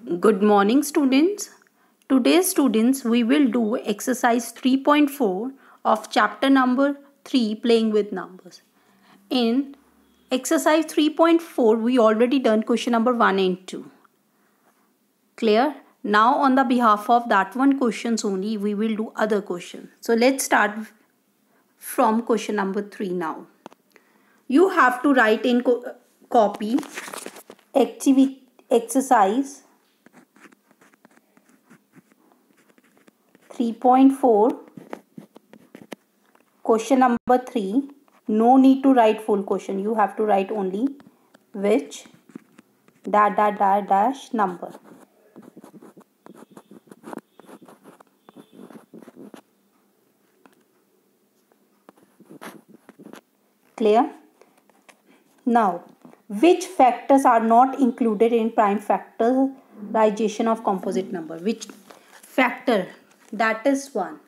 Good morning, students. Today, students, we will do exercise 3.4 of chapter number 3, playing with numbers. In exercise 3.4, we already done question number 1 and 2. Clear? Now, on the behalf of that one questions only, we will do other questions. So, let's start from question number 3 now. You have to write in copy exercise 3.4 question number 3. No need to write full question. You have to write only which dash number. Clear? Now, which factors are not included in prime factorization of composite number? Which factor? That is 1.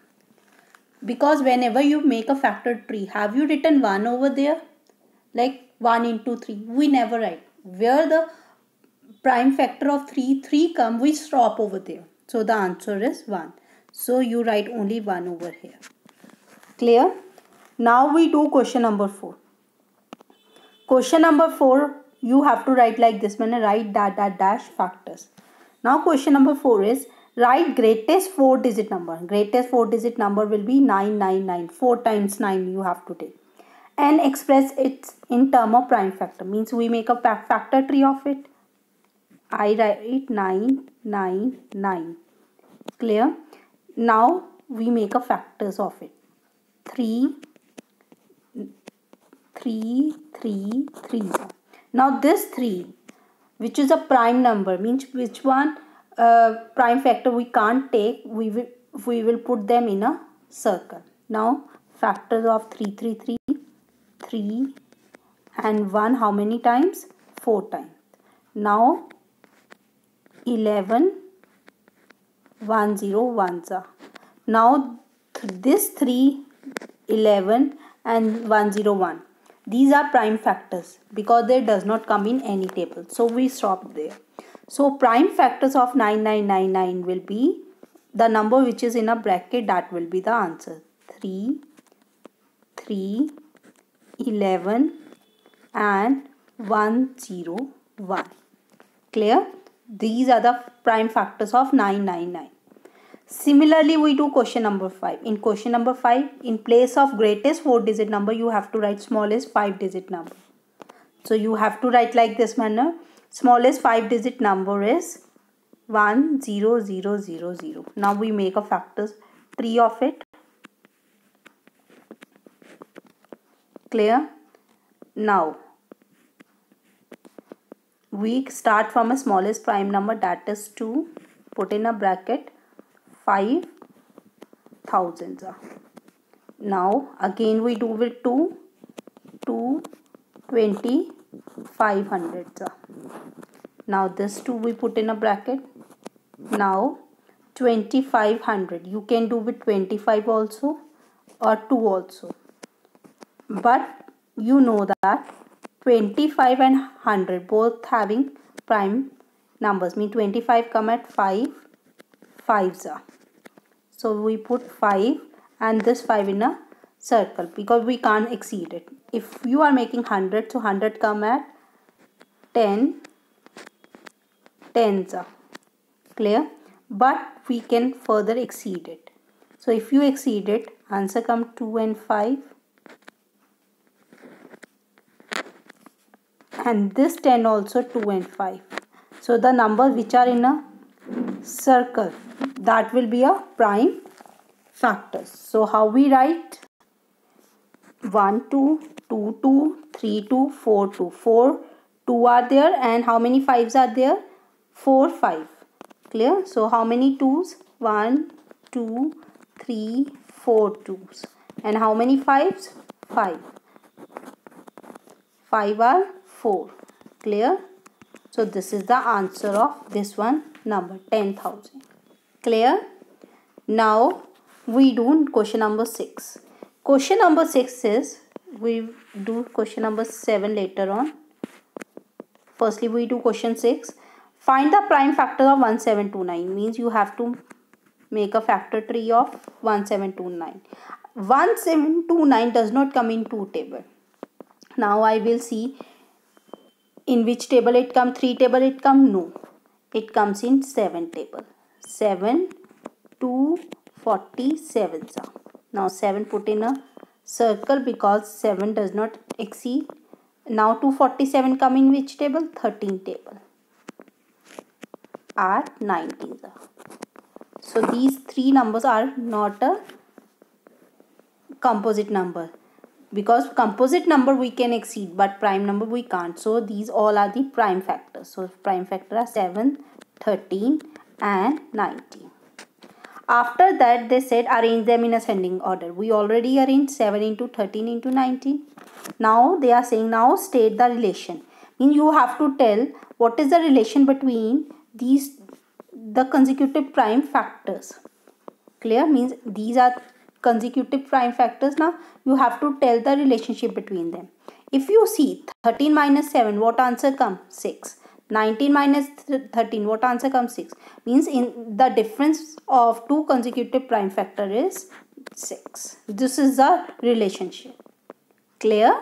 Because whenever you make a factor tree, have you written 1 over there? Like 1 into 3. We never write. Where the prime factor of 3 come, we stop over there. So the answer is 1. So you write only 1 over here. Clear? Now we do question number 4. Question number 4, you have to write like this manner, write dash factors. Now question number 4 is, write greatest 4-digit number. Greatest 4-digit number will be 999. 4 times 9 you have to take. And express it in term of prime factor. Means we make a factor tree of it. I write 999. Clear? Now we make a factors of it. 3. Now this 3, which is a prime number, means which one prime factor we can't take, we will put them in a circle. Now factors of 3 and 1, how many times? 4 times. Now 11 101. Now this 3, 11 and 101, these are prime factors because they does not come in any table. So we stop there. So prime factors of 9999 will be the number which is in a bracket, that will be the answer. 3, 11 and 101. Clear? These are the prime factors of 999. Similarly, we do question number 5. In question number 5, in place of greatest 4-digit number, you have to write smallest 5-digit number. So you have to write like this manner. Smallest 5-digit number is 10000. Now we make a factors tree of it. Clear? Now we start from a smallest prime number, that is 2. Put in a bracket 5000. Now again we do with 2 2500. Now this 2 we put in a bracket. Now 2500. You can do with 25 also or 2 also. But you know that 25 and 100 both having prime numbers. Mean 25 come at 5 5s. So we put 5 and this 5 in a circle because we can't exceed it. If you are making 100, so 100 come at 10 tens. Clear? But we can further exceed it. So if you exceed it, answer come 2 and 5. And this 10 also 2 and 5. So the numbers which are in a circle, that will be a prime factors. So how we write? 1 2 2 2 3 2 4 2. 4 2 are there and how many 5s are there? 4 5. Clear? So how many 2s? 1 2 3 4 2s. And how many 5s? 5. 5 are 4. Clear? So this is the answer of this one number, 10,000. Clear? Now we do question number 6. Question number 6 is, we do question number 7 later on. Firstly we do question 6. Find the prime factor of 1729 means you have to make a factor tree of 1729. 1729 does not come in 2 table. Now I will see in which table it come. 3 table it come? No. It comes in 7 table. 7, 2, 47. Now 7 put in a circle because 7 does not exceed. Now 247 come in which table? 13 table. At 19. So these 3 numbers are not a composite number, because composite number we can exceed but prime number we can't. So these all are the prime factors. So prime factor are 7, 13 and 19. After that they said arrange them in ascending order. We already arranged 7 into 13 into 19. Now they are saying now state the relation. Means you have to tell what is the relation between the consecutive prime factors. Clear? Means these are consecutive prime factors. Now you have to tell the relationship between them. If you see 13 minus 7, what answer comes? 6. 19 minus 13, what answer comes? 6. Means in the difference of 2 consecutive prime factor is 6. This is the relationship. Clear?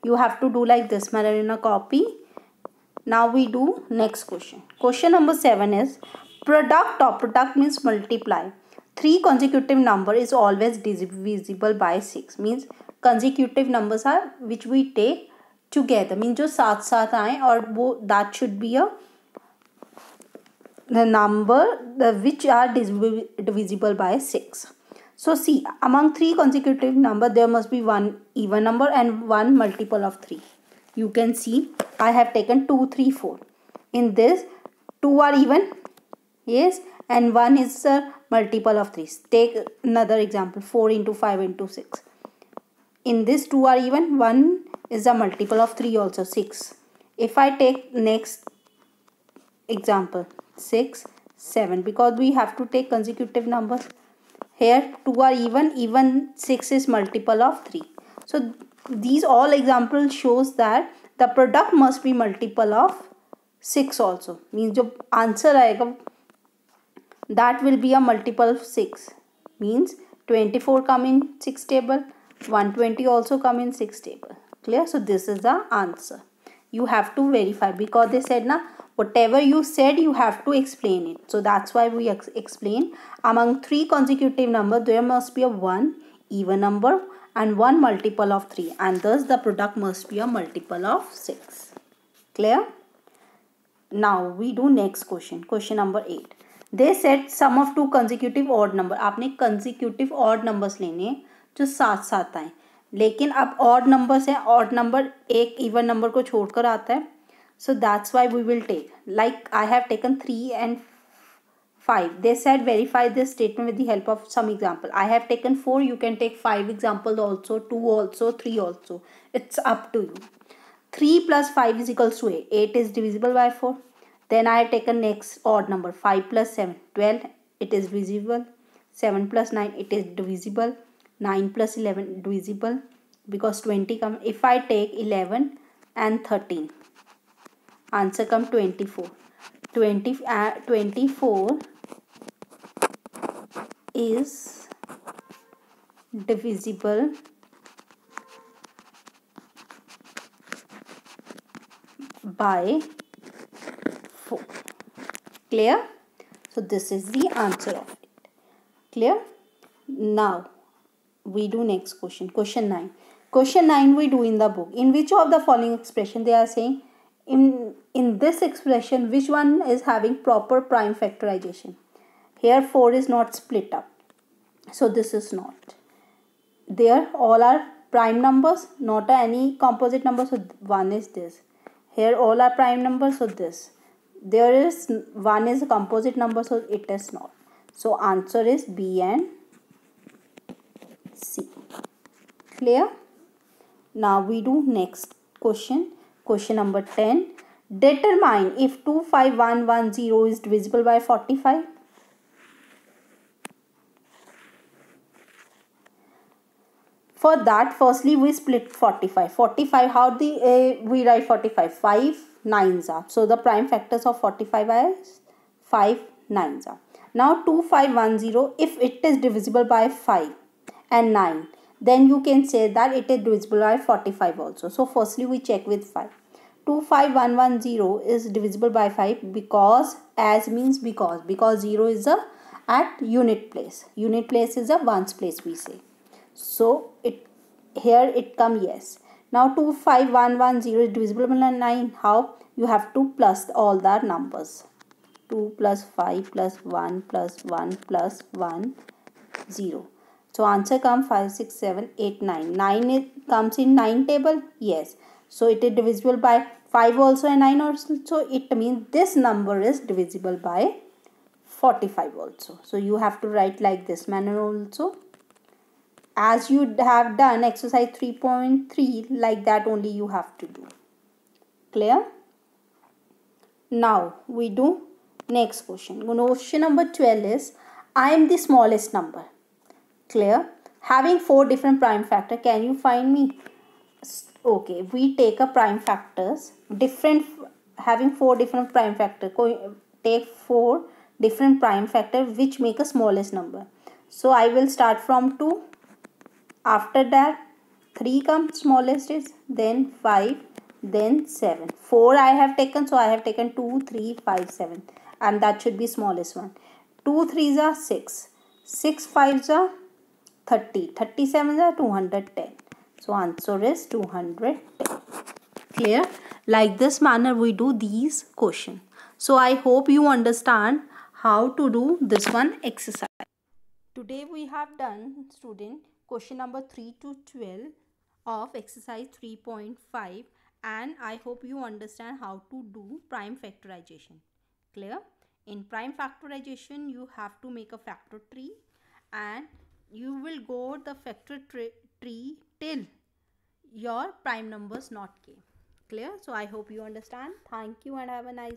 You have to do like this manner in a copy. Now we do next question. Question number 7 is product of, product means multiply. 3 consecutive number is always divisible by 6. Means consecutive numbers are which we take together. Means जो साथ साथ आए और वो that should be the number which are divisible by 6. So see, among 3 consecutive number there must be one even number and one multiple of 3. You can see I have taken 2, 3, 4. In this 2 are even, yes, and 1 is a multiple of 3. Take another example, 4 into 5 into 6. In this 2 are even, 1 is a multiple of 3 also, 6. If I take next example, 6, 7, because we have to take consecutive numbers. Here 2 are even 6 is multiple of 3. So these all examples shows that the product must be multiple of 6 also. Means जो answer आएगा that will be a multiple of 6. Means 24 come in 6 table, 120 also come in 6 table. Clear? So this is the answer. You have to verify because they said na whatever you said you have to explain it. So that's why we explain among 3 consecutive number there must be a 1 even number and 1 multiple of 3, and thus the product must be a multiple of 6. Clear? Now we do next question. Question number 8. They said sum of 2 consecutive odd number. आपने consecutive odd numbers लेने जो साथ साथ आए, लेकिन अब odd numbers है, odd number एक even number को छोड़कर आता है. So that's why we will take, like I have taken 3 and 5. They said verify this statement with the help of some example. I have taken 4. You can take 5 examples also, 2 also, 3 also. It's up to you. 3 plus 5 is equals to 8. 8 is divisible by 4. Then I have taken next odd number. 5 plus 7, 12. It is divisible. 7 plus 9, it is divisible. 9 plus 11, divisible. Because 20 come. If I take 11 and 13, answer come 24. 24 is divisible by 4. Clear? So this is the answer of it. Clear? Now we do next question. Question 9. Question 9 we do in the book. In which of the following expression they are saying in this expression which one is having proper prime factorization? Here 4 is not split up. So this is not. There all are prime numbers, not any composite number. So 1 is this. Here all are prime numbers. So this. There is 1 is a composite number. So it is not. So answer is B and C. Clear? Now we do next question. Question number 10. Determine if 25110 is divisible by 45. For that, firstly we split 45. 45, how we write 45? 5, nines are. So the prime factors of 45 are 5 nines are. Now 2510, if it is divisible by 5 and 9, then you can say that it is divisible by 45 also. So firstly we check with 5. 25110 is divisible by 5 because, as means because 0 is a at unit place. Unit place is a ones place we say. So it here it come yes. Now 25110 is divisible by 9. How? You have to plus all the numbers. 2 plus 5 plus 1 plus 1 plus 1 0. So answer comes 5, 6, 7, 8, 9. 9 it comes in 9 table. Yes. So it is divisible by 5 also and 9 also. So it means this number is divisible by 45 also. So you have to write like this manner also. As you have done exercise 3.3, like that only you have to do. Clear? Now we do next question. Question number 12 is, I am the smallest number. Clear? Having 4 different prime factor, can you find me? Okay, we take a prime factors, different, having 4 different prime factor. Take 4 different prime factor which make a smallest number. So I will start from 2. After that 3 comes smallest is, then 5, then 7. 4 I have taken, so I have taken 2, 3, 5, 7, and that should be smallest one. 2 3s are 6, 6 5s are 30, 37s are 210. So answer is 210. Clear? Like this manner we do these questions. So I hope you understand how to do this one exercise. Today we have done, student, question number 3 to 12 of exercise 3.5, and I hope you understand how to do prime factorization. Clear? In prime factorization you have to make a factor tree and you will go the factor tree till your prime numbers not k. Clear? So I hope you understand. Thank you and have a nice